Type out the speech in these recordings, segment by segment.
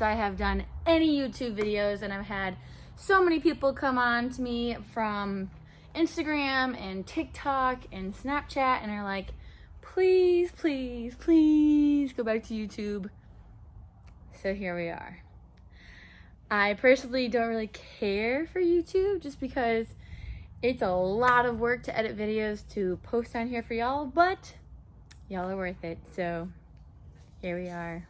since I have done any YouTube videos, and I've had so many people come on to me from Instagram and TikTok and Snapchat and are like, please, please, please go back to YouTube. So here we are. I personally don't really care for YouTube just because it's a lot of work to edit videos to post on here for y'all, but y'all are worth it, so here we are.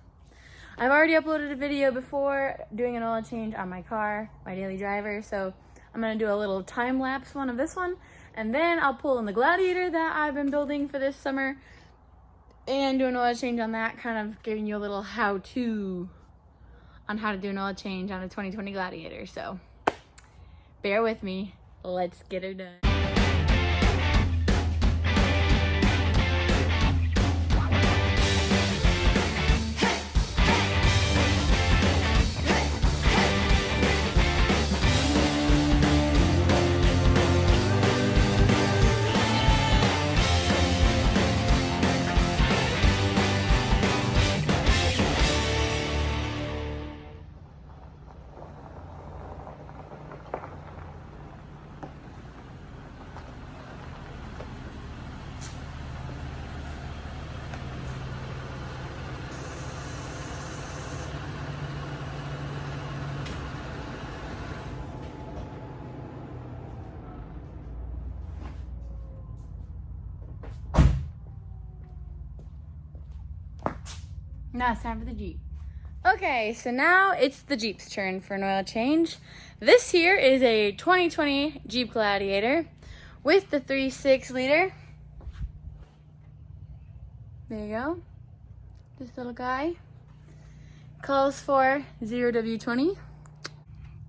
I've already uploaded a video before doing an oil change on my car, my daily driver, so I'm gonna do a little time-lapse one of this one, and then I'll pull in the Gladiator that I've been building for this summer and do an oil change on that, kind of giving you a little how-to on how to do an oil change on a 2020 Gladiator. So bear with me, let's get her done. Now it's time for the Jeep. Okay, so now it's the Jeep's turn for an oil change. This here is a 2020 Jeep Gladiator with the 3.6 liter. There you go. This little guy calls for 0W20.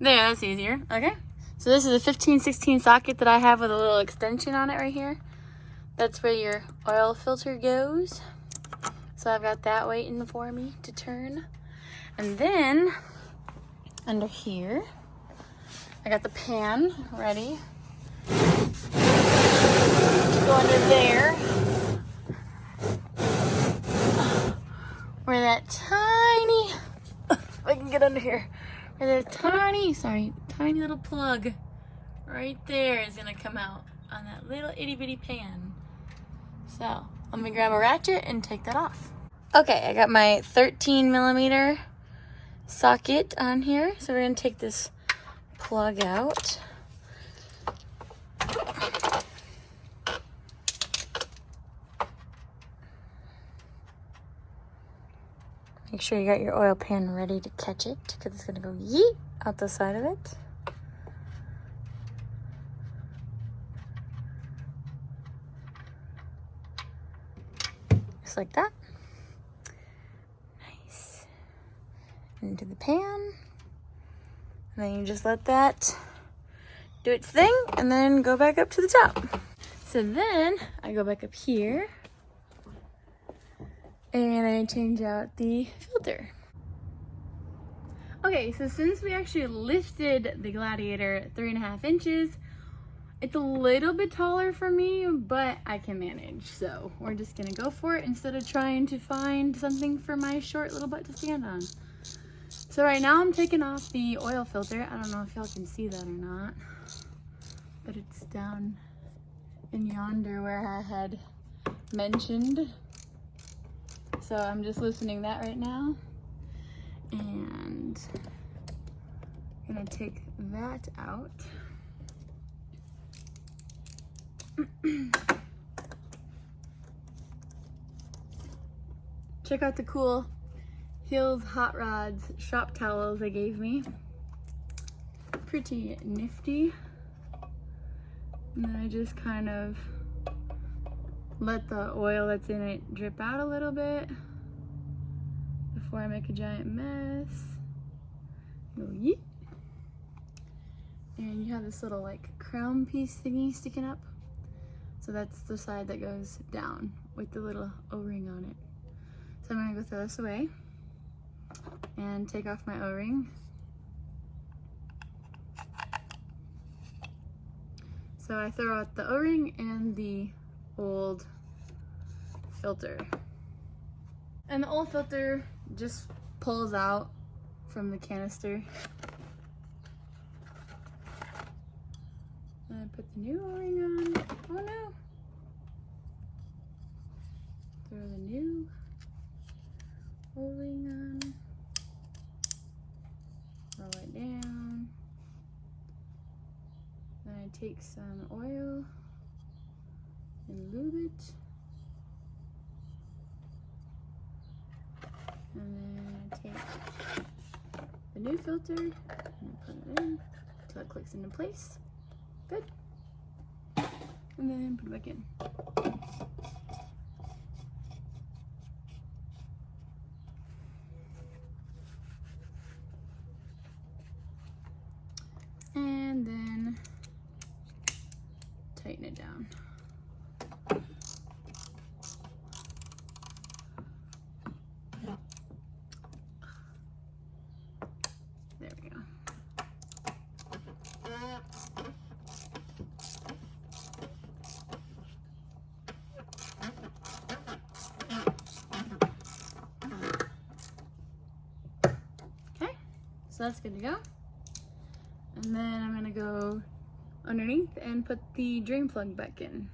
There, that's easier. Okay, so this is a 15-16 socket that I have with a little extension on it right here. That's where your oil filter goes. So I've got that waiting for me to turn. And then under here, I got the pan ready. Go under there. Where that tiny, if I can get under here, where that tiny little plug right there is gonna come out on that little itty bitty pan. So let me grab a ratchet and take that off. Okay, I got my 13mm socket on here. So we're gonna take this plug out. Make sure you got your oil pan ready to catch it, because it's gonna go yeet out the side of it. Just like that. Nice. Into the pan. And then you just let that do its thing and then go back up to the top. So then I go back up here and I change out the filter. Okay, so since we actually lifted the Gladiator 3.5 inches, it's a little bit taller for me, but I can manage. So we're just gonna go for it instead of trying to find something for my short little butt to stand on. So right now I'm taking off the oil filter. I don't know if y'all can see that or not, but it's down in yonder where I had mentioned. So I'm just loosening that right now. And I'm gonna take that out. Check out the cool Hills Hot Rods shop towels they gave me. Pretty nifty. And then I just kind of let the oil that's in it drip out a little bit before I make a giant mess. Go yeet. And you have this little like crown piece thingy sticking up. So that's the side that goes down with the little O-ring on it. So I'm gonna go throw this away and take off my O-ring. So I throw out the O-ring and the old filter. And the old filter just pulls out from the canister. And I put the new O-ring on. Oh no! Throw the new O-ring on. Roll it down. Then I take some oil and lube it. And then I take the new filter and put it in until it clicks into place. Good. And then put it back in. And then tighten it down. There we go. Okay, so that's good to go. And then I'm gonna go underneath and put the drain plug back in.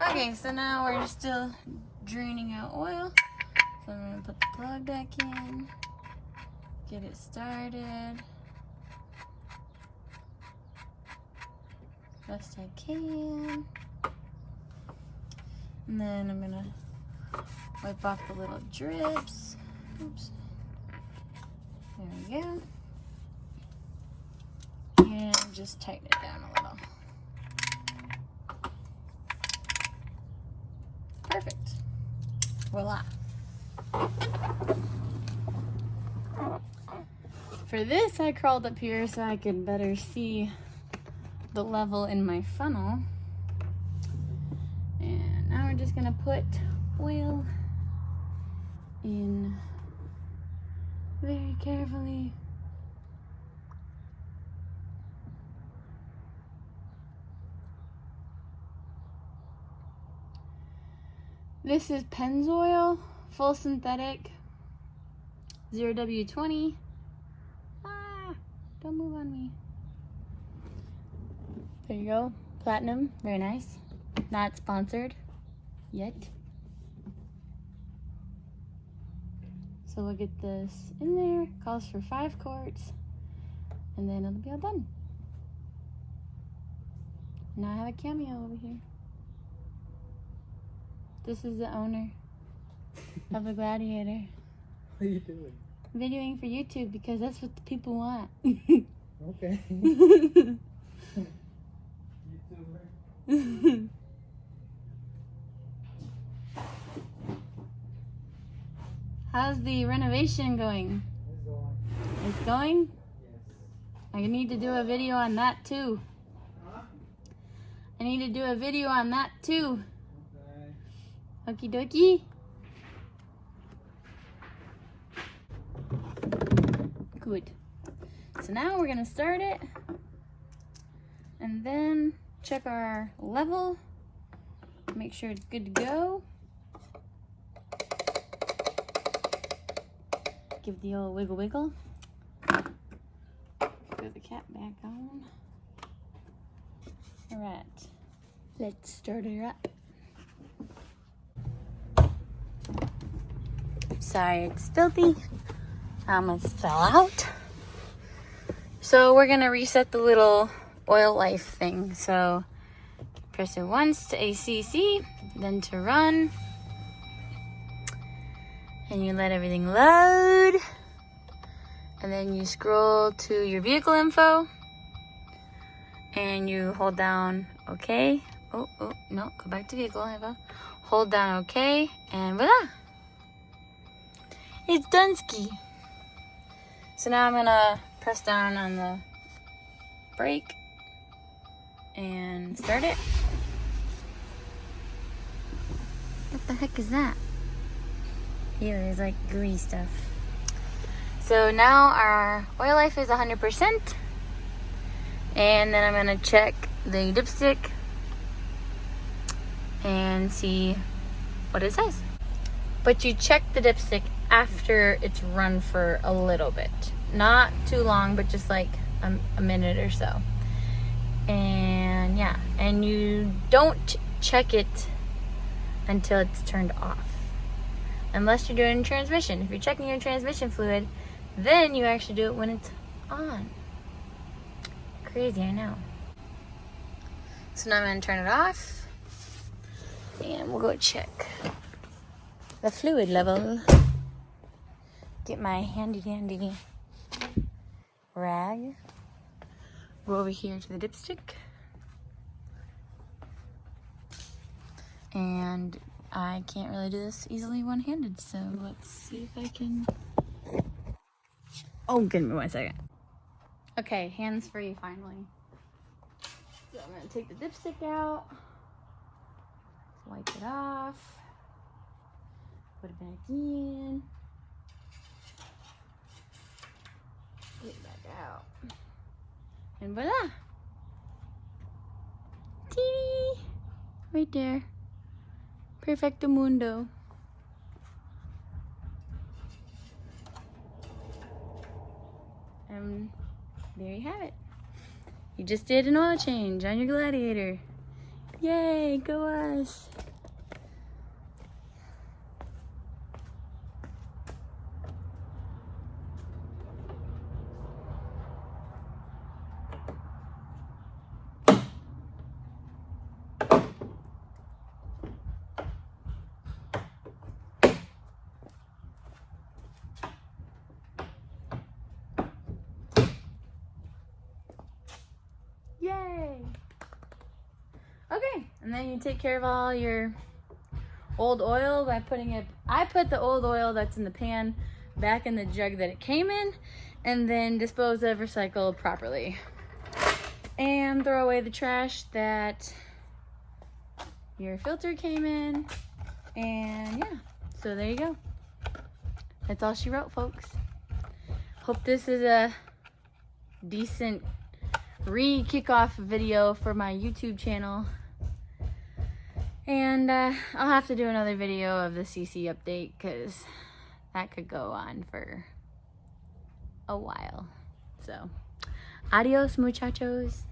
Okay, so now we're still draining out oil. So I'm gonna put the plug back in, get it started. Best I can. And then I'm gonna wipe off the little drips. Oops. There we go. And just tighten it down a little. Perfect. Voila. For this, I crawled up here so I could better see the level in my funnel. And now we're just gonna put oil in very carefully. This is Pennzoil, full synthetic, 0W20. Ah, don't move on me. There you go, platinum, very nice. Not sponsored yet. So we'll get this in there, calls for 5 quarts, and then it'll be all done. Now I have a cameo over here. This is the owner of the Gladiator. What are you doing? Videoing for YouTube because that's what the people want. Okay. YouTuber. How's the renovation going? It's going. It's going? Yes. I need to do a video on that too. Huh? I need to do a video on that too. Okay. Okie dokie. Good. So now we're gonna start it and then check our level, make sure it's good to go. Give the old wiggle wiggle. Put the cap back on. All right, let's start her up. Sorry, it's filthy. I almost fell out. So we're gonna reset the little oil life thing. So press it once to ACC, then to run. And you let everything load. And then you scroll to your vehicle info. And you hold down OK. Oh, no, go back to vehicle info. Hold down OK, and voila. It's done ski. So now I'm gonna press down on the brake and start it. What the heck is that? Ew, there's like gooey stuff. So now our oil life is 100%. And then I'm gonna check the dipstick and see what it says. But you check the dipstick after it's run for a little bit. Not too long, but just like a minute or so. And yeah, and you don't check it until it's turned off. Unless you're doing transmission. If you're checking your transmission fluid, then you actually do it when it's on. Crazy, I know. So now I'm gonna turn it off and we'll go check the fluid level. Get my handy dandy rag. Go over here to the dipstick. And I can't really do this easily one-handed, so let's see if I can. Oh, give me 1 second. Okay, hands free finally. So I'm gonna take the dipstick out, wipe it off, put it back in, get it back out, and voila! Teeny! Right there. Perfecto mundo. And there you have it. You just did an oil change on your Gladiator. Yay, go us. Yay! Okay, and then you take care of all your old oil by putting it, I put the old oil that's in the pan back in the jug that it came in, and then dispose of, recycle properly. And throw away the trash that your filter came in, and yeah, so there you go. That's all she wrote, folks. Hope this is a decent re-kickoff video for my YouTube channel. And I'll have to do another video of the CC update because that could go on for a while. So, adios muchachos.